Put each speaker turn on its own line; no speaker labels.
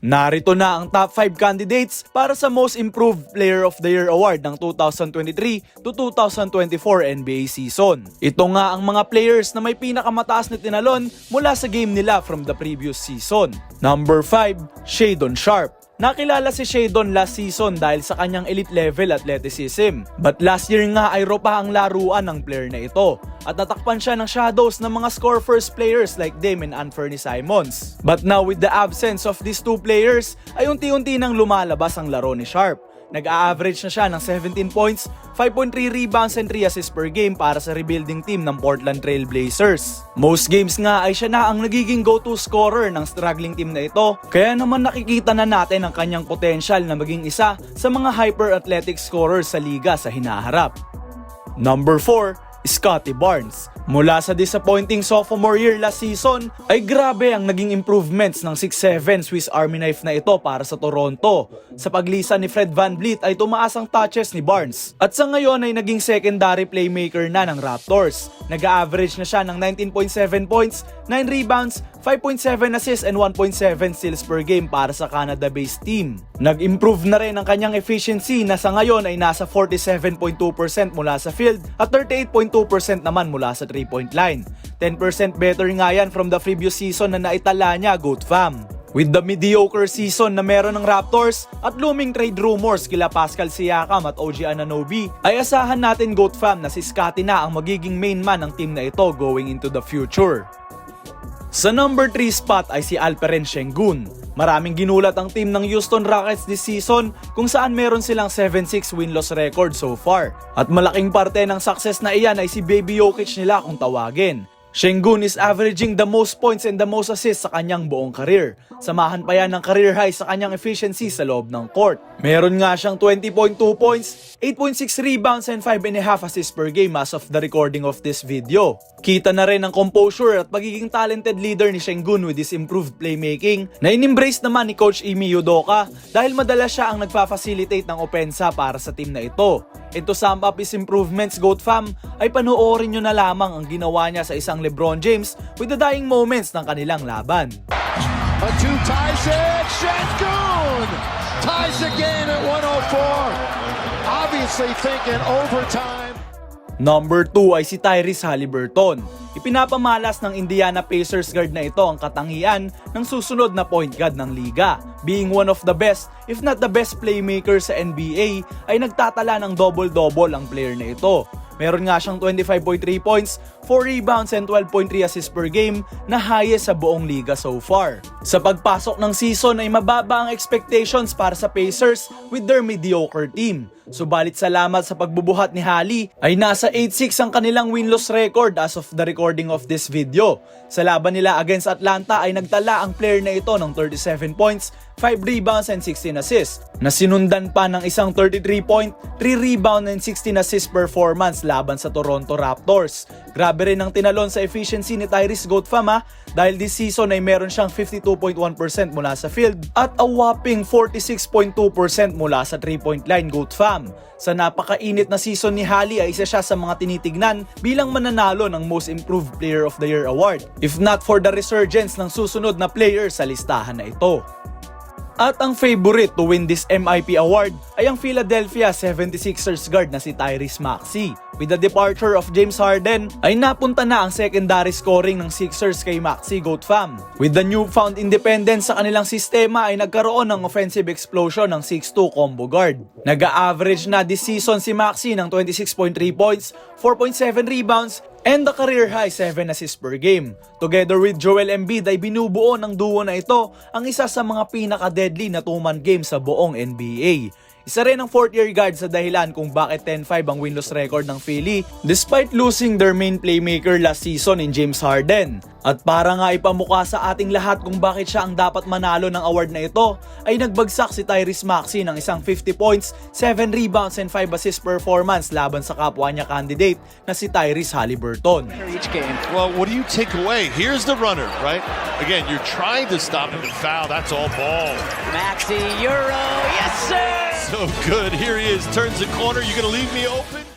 Narito na ang top 5 candidates para sa Most Improved Player of the Year Award ng 2023 to 2024 NBA season. Ito nga ang mga players na may pinakamataas na tinalon mula sa game nila from the previous season. Number 5, Shaedon Sharpe. Nakilala si Shaedon last season dahil sa kanyang elite level athleticism. But last year nga ay ropa ang laruan ng player na ito at natakpan siya ng shadows ng mga score-first players like Dame and Anthony Simons. But now with the absence of these two players ay unti-unti nang lumalabas ang laro ni Sharpe. Nag-a-average na siya ng 17 points, 5.3 rebounds and 3 assists per game para sa rebuilding team ng Portland Trail Blazers. Most games nga ay siya na ang nagiging go-to scorer ng struggling team na ito, kaya naman nakikita na natin ang kanyang potential na maging isa sa mga hyper-athletic scorers sa liga sa hinaharap. Number 4, Scottie Barnes. Mula sa disappointing sophomore year last season, ay grabe ang naging improvements ng 6'7" Swiss Army knife na ito para sa Toronto. Sa paglisan ni Fred VanVleet ay tumaas ang touches ni Barnes. At sa ngayon ay naging secondary playmaker na ng Raptors. Nag-average na siya ng 19.7 points, 9 rebounds, 5.7 assists and 1.7 steals per game para sa Canada-based team. Nag-improve na rin ang kanyang efficiency na sa ngayon ay nasa 47.2% mula sa field at 38.2% naman mula sa 3-point line. 10% better nga yan from the previous season na naitala niya, Goat Fam. With the mediocre season na meron ng Raptors at looming trade rumors kila Pascal Siakam at OG Anunoby, ay asahan natin, Goat Fam, na si Scottie na ang magiging main man ng team na ito going into the future. Sa number 3 spot ay si Alperen Sengun. Maraming ginulat ang team ng Houston Rockets this season kung saan meron silang 7-6 win-loss record so far. At malaking parte ng success na iyan ay si Baby Jokic nila kung tawagin. Sengun is averaging the most points and the most assists sa kanyang buong career. Samahan pa yan ng career high sa kanyang efficiency sa loob ng court. Meron nga siyang 20.2 points, 8.6 rebounds and 5.5 assists per game as of the recording of this video. Kita na rin ang composure at pagiging talented leader ni Sengun with his improved playmaking na in-embrace naman ni Coach Ime Udoka dahil madalas siya ang nagpa-facilitate ng opensa para sa team na ito. And to sum up his improvements, Goat Fam, ay panoorin nyo na lamang ang ginawa niya sa isang LeBron James with the dying moments ng kanilang laban.
A two ties it, Sengun ties again at 104. Obviously thinking overtime.
Number 2 ay si Tyrese Haliburton. Ipinapamalas ng Indiana Pacers guard na ito ang katangian ng susunod na point guard ng liga. Being one of the best, if not the best playmaker sa NBA, ay nagtatala ng double-double ang player na ito. Meron nga siyang 25.3 points, 4 rebounds and 12.3 assists per game na highest sa buong liga so far. Sa pagpasok ng season ay mababa ang expectations para sa Pacers with their mediocre team. Subalit salamat sa pagbubuhat ni Hali ay nasa 8-6 ang kanilang win-loss record as of the recording of this video. Sa laban nila against Atlanta ay nagtala ang player na ito ng 37 points, 5 rebounds and 16 assists na sinundan pa ng isang 33-point, 3 rebound and 16 assist performance laban sa Toronto Raptors. Grabe rin ang tinalon sa efficiency ni Tyrese Goat Fam dahil this season ay meron siyang 52.1% mula sa field at a whopping 46.2% mula sa 3-point line, Goat Fam. Sa napakainit na season ni Hali ay isa siya sa mga tinitignan bilang mananalo ng Most Improved Player of the Year Award, if not for the resurgence ng susunod na player sa listahan na ito. At ang favorite to win this MIP award ay ang Philadelphia 76ers guard na si Tyrese Maxey. With the departure of James Harden, ay napunta na ang secondary scoring ng Sixers kay Maxey, Goat Fam. With the newfound independence sa kanilang sistema ay nagkaroon ng offensive explosion ng 6'2 combo guard. Nag-a-average na this season si Maxey ng 26.3 points, 4.7 rebounds, and the career high 7 assists per game. Together with Joel Embiid ay binubuo ng duo na ito ang isa sa mga pinaka-deadly na two-man game sa buong NBA. Isa rin ang 4th-year guard sa dahilan kung bakit 10-5 ang win-loss record ng Philly despite losing their main playmaker last season in James Harden. At para nga ipamukha sa ating lahat kung bakit siya ang dapat manalo ng award na ito, ay nagbagsak si Tyrese Maxey ng isang 50 points, 7 rebounds and 5 assist performance laban sa kapwa niya candidate na si Tyrese Haliburton.
Well, what do you take away? Here's the runner, right? Again, you're trying to stop him and foul. That's all ball.
Maxey, Euro, yes sir!
So good. Here he is, turns the corner. You gonna leave me open?